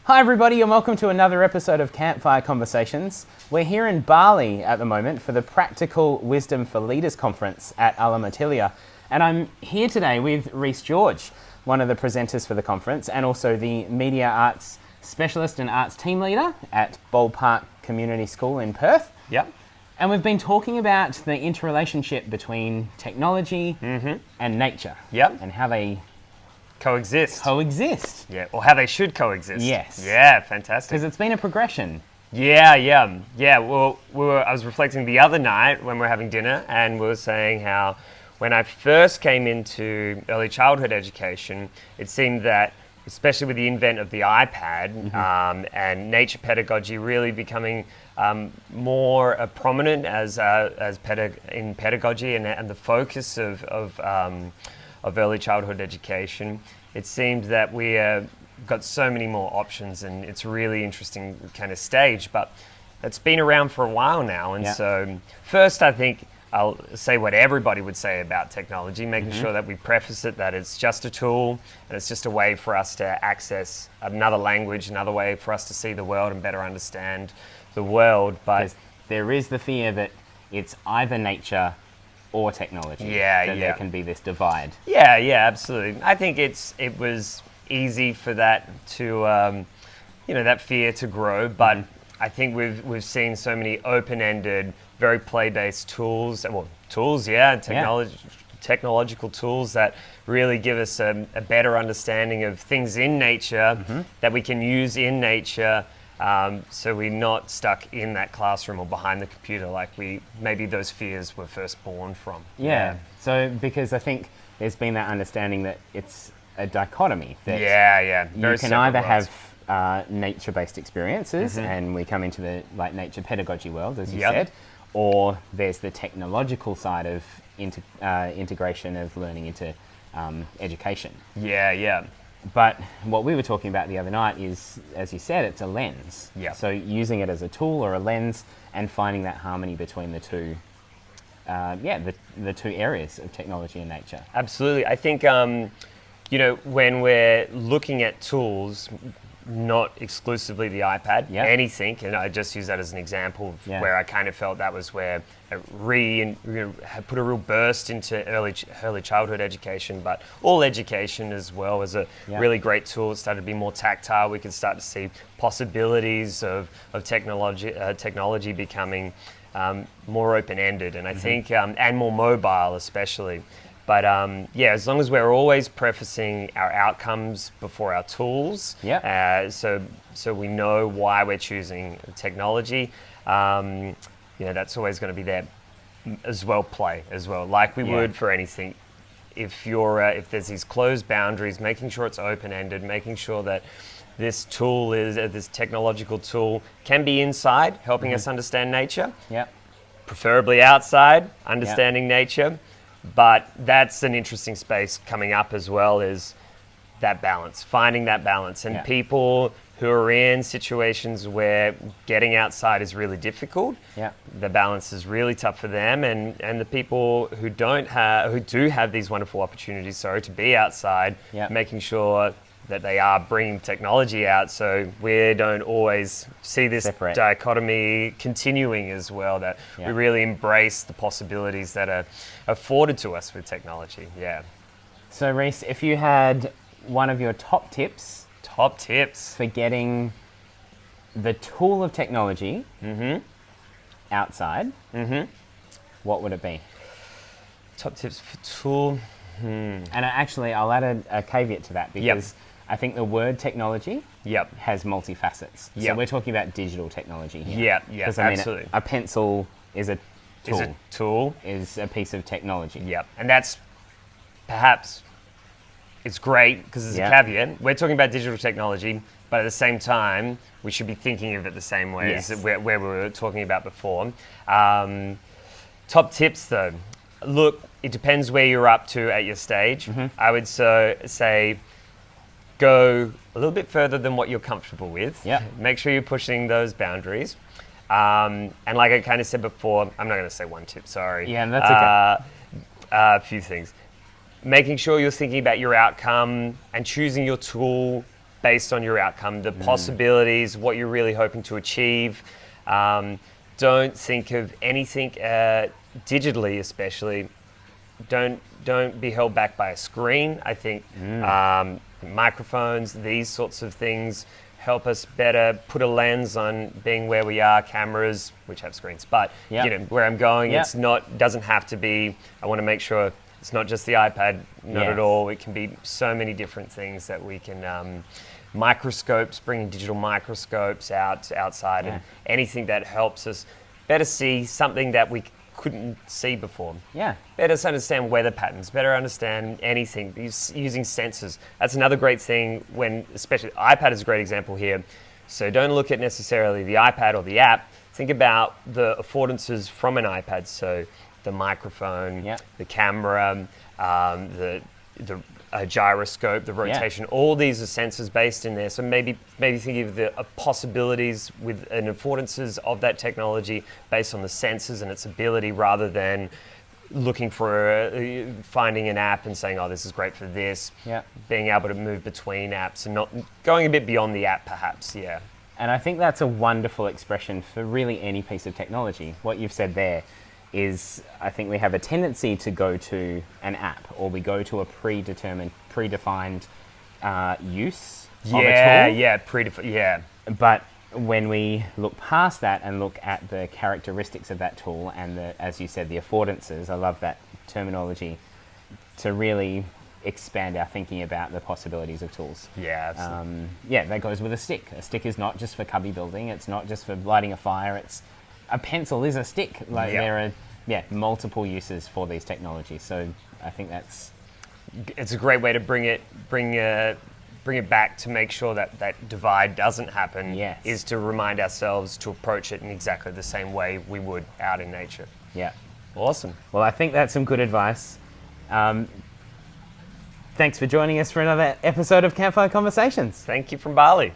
Hi everybody and welcome to another episode of Campfire Conversations. We're here in Bali at the moment for the Practical Wisdom for Leaders Conference at Alamatilla. And I'm here today with Rhys George, one of the presenters for the conference and also the Media Arts Specialist and Arts Team Leader at Ballpark Community School in Perth. Yep. And we've been talking about the interrelationship between technology and nature. Yep. And how they Coexist. Yeah, or how they should coexist. Yes. Yeah, fantastic. Because it's been a progression. Yeah. Well, I was reflecting the other night when we were having dinner, and we were saying how when I first came into early childhood education, it seemed that, especially with the invent of the iPad and nature pedagogy really becoming more prominent in pedagogy and the focus of early childhood education, it seemed that we got so many more options, and it's a really interesting kind of stage. But it's been around for a while now, and so first I think I'll say what everybody would say about technology, making sure that we preface it that it's just a tool and it's just a way for us to access another language, another way for us to see the world and better understand the world. But there is the fear that it's either nature or technology. There can be this divide. Yeah, absolutely. I think it was easy for that to, that fear to grow, but I think we've seen so many open-ended, very play-based tools, technological tools that really give us a better understanding of things in nature that we can use in nature. So we're not stuck in that classroom or behind the computer like maybe those fears were first born from. Yeah. So because I think there's been that understanding that it's a dichotomy. That Very you can either have nature-based experiences, and we come into the nature pedagogy world, as you said, or there's the technological side of integration of learning into education. Yeah. But what we were talking about the other night is, as you said, it's a lens. Yeah. So using it as a tool or a lens and finding that harmony between the two, the two areas of technology and nature. Absolutely. I think, when we're looking at tools, not exclusively the iPad, anything, and I just use that as an example of where I kind of felt that was where had put a real burst into early childhood education, but all education as well as a really great tool. It started to be more tactile. We could start to see possibilities of technology becoming more open-ended, and I think and more mobile especially. But as long as we're always prefacing our outcomes before our tools, so we know why we're choosing technology, that's always going to be there as well, like we would for anything. If there's these closed boundaries, making sure it's open-ended, making sure that this tool this technological tool can be inside, helping us understand nature, preferably outside, understanding nature. But that's an interesting space coming up as well, is that balance, finding that balance. And people who are in situations where getting outside is really difficult, the balance is really tough for them. And the people who do have these wonderful opportunities, to be outside, making sure that they are bringing technology out, so we don't always see this dichotomy continuing as well, that we really embrace the possibilities that are afforded to us with technology. So Rhys, if you had one of your top tips for getting the tool of technology outside, what would it be? Top tips for tool? And actually I'll add a caveat to that, because I think the word technology has multi-facets. So we're talking about digital technology here. Absolutely. A pencil is a tool. Is a piece of technology. And that's perhaps, it's great because there's a caveat. We're talking about digital technology, but at the same time, we should be thinking of it the same way as where we were talking about before. Top tips though. Look, it depends where you're up to at your stage. I would say go a little bit further than what you're comfortable with. Make sure you're pushing those boundaries. And like I kind of said before, I'm not going to say one tip, sorry. That's okay. A few things. Making sure you're thinking about your outcome and choosing your tool based on your outcome, the possibilities, what you're really hoping to achieve. Don't think of anything digitally, especially. Don't be held back by a screen. I think microphones, these sorts of things help us better put a lens on being where we are. Cameras, which have screens, but where I'm going, it's not, doesn't have to be. I want to make sure it's not just the iPad, not at all. It can be so many different things that we can. Microscopes, bringing digital microscopes outside, and anything that helps us better see something that we couldn't see before. Yeah. Better understand weather patterns, better understand anything, using sensors. That's another great thing when, especially, iPad is a great example here. So don't look at necessarily the iPad or the app. Think about the affordances from an iPad. So the microphone, the camera, the gyroscope, the rotation, all these are sensors based in there. So maybe think of the possibilities with and affordances of that technology based on the sensors and its ability, rather than looking for finding an app and saying, oh, this is great for this. Being able to move between apps and not going a bit beyond the app, perhaps. And I think that's a wonderful expression for really any piece of technology. What you've said there is, I think we have a tendency to go to an app, or we go to a predefined use of a tool. But when we look past that and look at the characteristics of that tool and as you said, the affordances, I love that terminology, to really expand our thinking about the possibilities of tools. That goes with a stick. A stick is not just for cubby building. It's not just for lighting a fire. A pencil is a stick. There are multiple uses for these technologies. So I think it's a great way to bring it back to make sure that divide doesn't happen. Is to remind ourselves to approach it in exactly the same way we would out in nature. Awesome. Well, I think that's some good advice. Thanks for joining us for another episode of Campfire Conversations. Thank you from Bali.